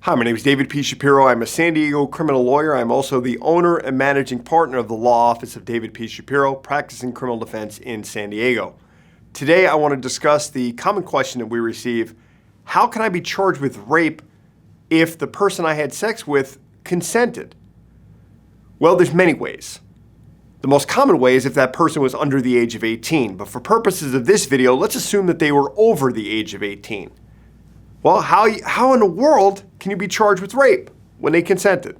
Hi, my name is David P. Shapiro. I'm a San Diego criminal lawyer. I'm also the owner and managing partner of the law office of David P. Shapiro, practicing criminal defense in San Diego. Today, I want to discuss the common question that we receive: how can I be charged with rape if the person I had sex with consented? Well, there's many ways. The most common way is if that person was under the age of 18. But for purposes of this video, let's assume that they were over the age of 18. Well, how in the world can you be charged with rape when they consented?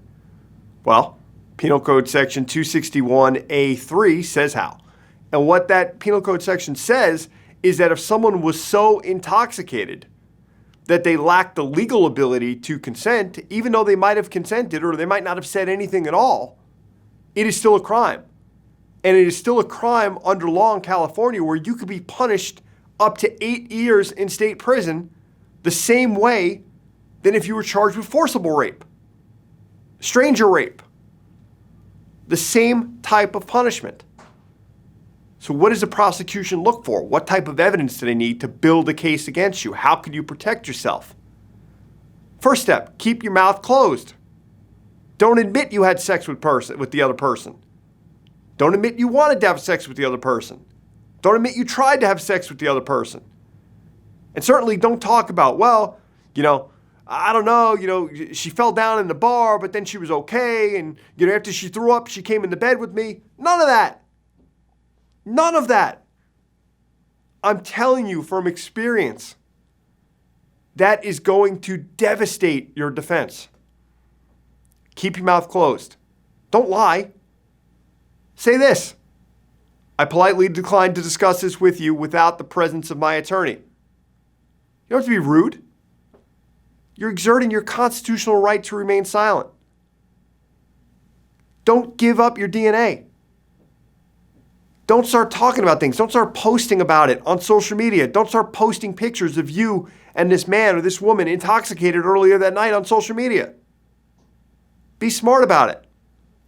Well, Penal Code Section 261A3 says how. And what that Penal Code section says is that if someone was so intoxicated that they lacked the legal ability to consent, even though they might have consented or they might not have said anything at all, it is still a crime. And it is still a crime under law in California where you could be punished up to 8 years in state prison the same way than if you were charged with forcible rape, stranger rape, the same type of punishment. So what does the prosecution look for? What type of evidence do they need to build a case against you? How can you protect yourself? First step, keep your mouth closed. Don't admit you had sex with the other person. Don't admit you wanted to have sex with the other person. Don't admit you tried to have sex with the other person. And certainly don't talk about, well, I don't know, she fell down in the bar, but then she was okay. And, after she threw up, she came into bed with me. None of that. None of that. I'm telling you from experience, that is going to devastate your defense. Keep your mouth closed. Don't lie. Say this: I politely decline to discuss this with you without the presence of my attorney. You don't have to be rude. You're exerting your constitutional right to remain silent. Don't give up your DNA. Don't start talking about things. Don't start posting about it on social media. Don't start posting pictures of you and this man or this woman intoxicated earlier that night on social media. Be smart about it,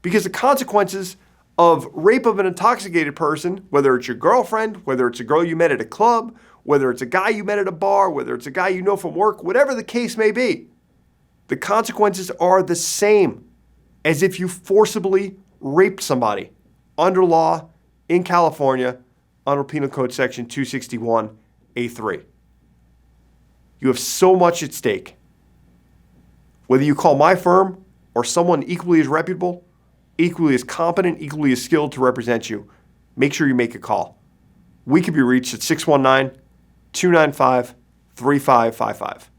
because the consequences of rape of an intoxicated person, whether it's your girlfriend, whether it's a girl you met at a club, whether it's a guy you met at a bar, whether it's a guy you know from work, whatever the case may be, the consequences are the same as if you forcibly raped somebody under law in California under Penal Code Section 261A3. You have so much at stake. Whether you call my firm or someone equally as reputable, equally as competent, equally as skilled to represent you, make sure you make a call. We can be reached at 619-295-3555.